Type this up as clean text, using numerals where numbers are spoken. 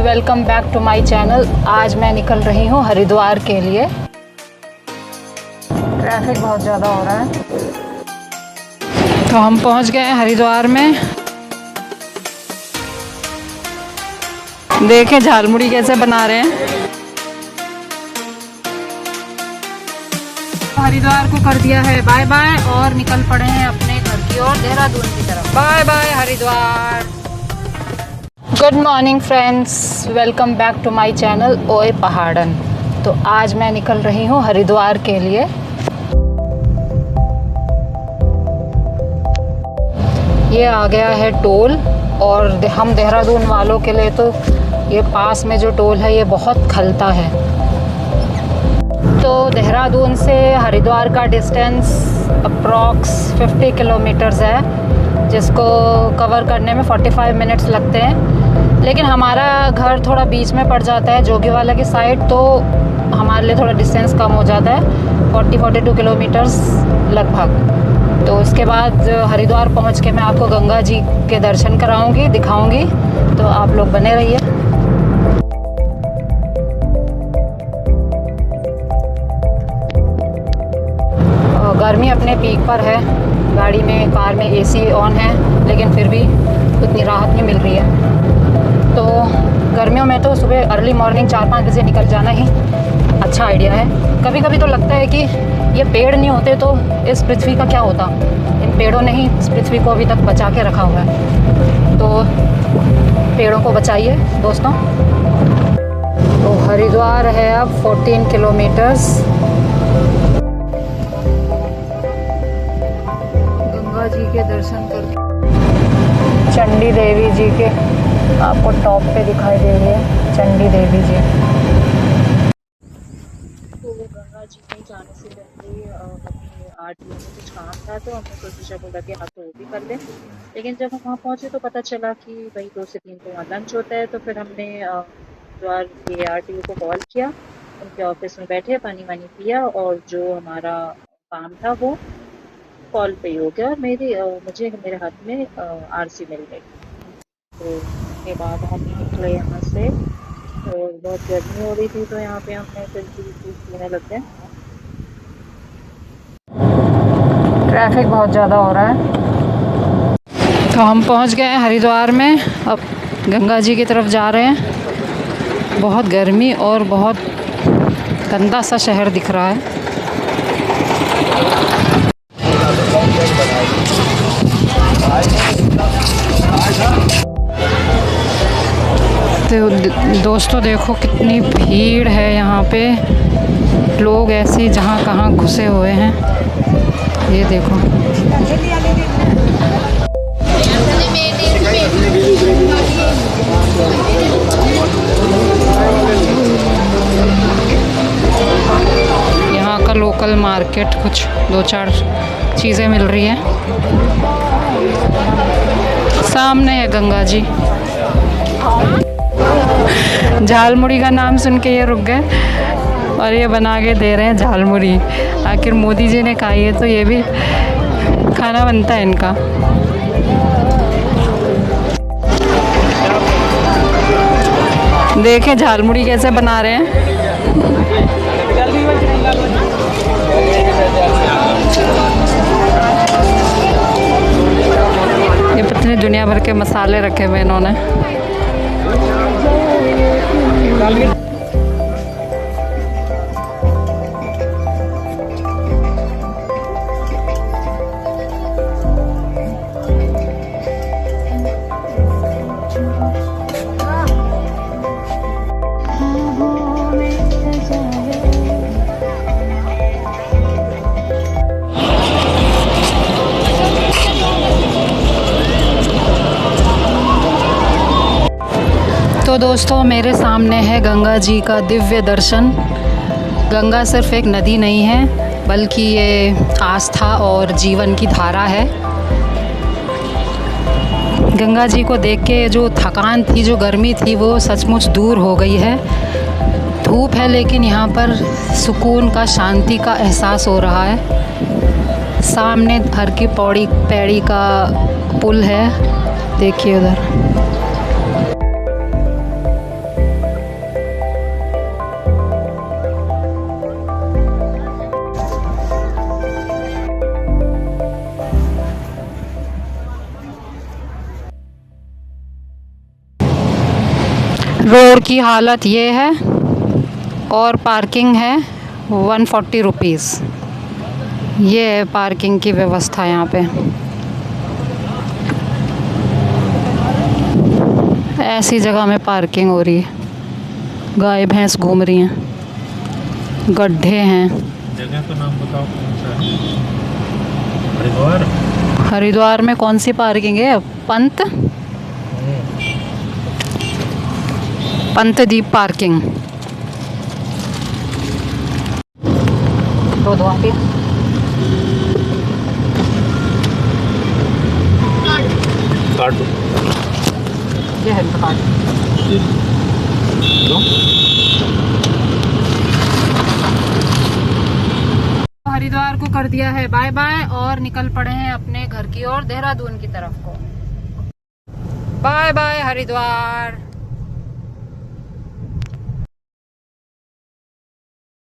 Welcome back to my channel. आज मैं निकल रही हूँ हरिद्वार के लिए। ट्रैफिक बहुत ज़्यादा हो रहा है, तो हम पहुँच गए हैं हरिद्वार में। देखें झालमुड़ी कैसे बना रहे हैं। हरिद्वार को कर दिया है बाय बाय और निकल पड़े हैं अपने घर की ओर, देहरादून की तरफ। Bye bye Haridwar. Good morning friends, welcome back to my channel Oye Pahadan. तो आज मैं निकल रही हूँ हरिद्वार के लिए। ये आ गया है टोल, और हम देहरादून वालों के लिए तो ये पास में जो टोल है ये बहुत खलता है। तो देहरादून से हरिद्वार का डिस्टेंस अप्रॉक्स 50 किलोमीटर्स है, जिसको कवर करने में 45 मिनट्स लगते हैं। लेकिन हमारा घर थोड़ा बीच में पड़ जाता है जोगीवाला की साइड, तो हमारे लिए थोड़ा डिस्टेंस कम हो जाता है, 42 किलोमीटर्स लगभग। तो उसके बाद हरिद्वार पहुंच के मैं आपको गंगा जी के दर्शन कराऊंगी, दिखाऊंगी, तो आप लोग बने रहिए। गर्मी अपने पीक पर है, गाड़ी में कार में एसी ऑन है, लेकिन फिर भी उतनी राहत नहीं मिल रही है। तो गर्मियों में तो सुबह अर्ली मॉर्निंग 4-5 बजे निकल जाना ही अच्छा आइडिया है। कभी कभी तो लगता है कि ये पेड़ नहीं होते तो इस पृथ्वी का क्या होता। इन पेड़ों ने ही इस पृथ्वी को अभी तक बचा के रखा हुआ है, तो पेड़ों को बचाइए दोस्तों। तो हरिद्वार है अब 14 किलोमीटर्स। गंगा जी के दर्शन कर, चंडी देवी जी के आपको टॉप पे दिखाई दे रही है, चंडी देवी जी। तो गंगा जी में जाने से पहले हमें आरटीओ में कुछ काम था, तो हमने सोचा बोला कि हाँ तो वो भी कर लें। लेकिन जब हम वहाँ पहुँचे तो पता चला कि भाई 2 से 3 तो वहाँ लंच होता है। तो फिर हमने द्वार के आरटीओ को कॉल किया, उनके ऑफिस में बैठे, पानी वानी पिया, और जो हमारा काम था वो कॉल पे ही हो गया। मुझे मेरे हाथ में आरसी मिल गई। तो उसके बाद हम निकले यहाँ से, और बहुत गर्मी हो रही थी, तो यहाँ पे हमने फिर जूस पीने लग गए। ट्रैफिक बहुत ज़्यादा हो रहा है, तो हम पहुँच गए हैं हरिद्वार में। अब गंगा जी की तरफ जा रहे हैं। बहुत गर्मी और बहुत गंदा सा शहर दिख रहा है। तो दोस्तों देखो कितनी भीड़ है यहाँ पे, लोग ऐसे जहाँ कहाँ घुसे हुए हैं। ये देखो, यहाँ का लोकल मार्केट, कुछ 2-4 चीज़ें मिल रही हैं। सामने है गंगा जी। झालमुड़ी का नाम सुन के ये रुक गए, और ये बना के दे रहे हैं झालमुड़ी। आखिर मोदी जी ने खाई है तो ये भी खाना बनता है इनका। देखें झालमुड़ी कैसे बना रहे हैं। ये पता नहीं दुनिया भर के मसाले रखे हुए इन्होंने। तो दोस्तों मेरे सामने है गंगा जी का दिव्य दर्शन। गंगा सिर्फ एक नदी नहीं है, बल्कि ये आस्था और जीवन की धारा है। गंगा जी को देख के जो थकान थी, जो गर्मी थी, वो सचमुच दूर हो गई है। धूप है लेकिन यहाँ पर सुकून का, शांति का एहसास हो रहा है। सामने हर की पौड़ी पैड़ी का पुल है, देखिए उधर। रोड की हालत ये है और पार्किंग है 140 रुपीज़। ये है पार्किंग की व्यवस्था यहाँ पे। ऐसी जगह में पार्किंग हो रही है, गाय भैंस घूम रही हैं, गड्ढे हैं। जगह का नाम बताओ कौन सा है? हरिद्वार। हरिद्वार में कौन सी पार्किंग है? पंतदीप पार्किंग। तो काटो। ये है कार्ड। हरिद्वार को कर दिया है बाय बाय और निकल पड़े हैं अपने घर की ओर, देहरादून की तरफ को। Bye bye Haridwar.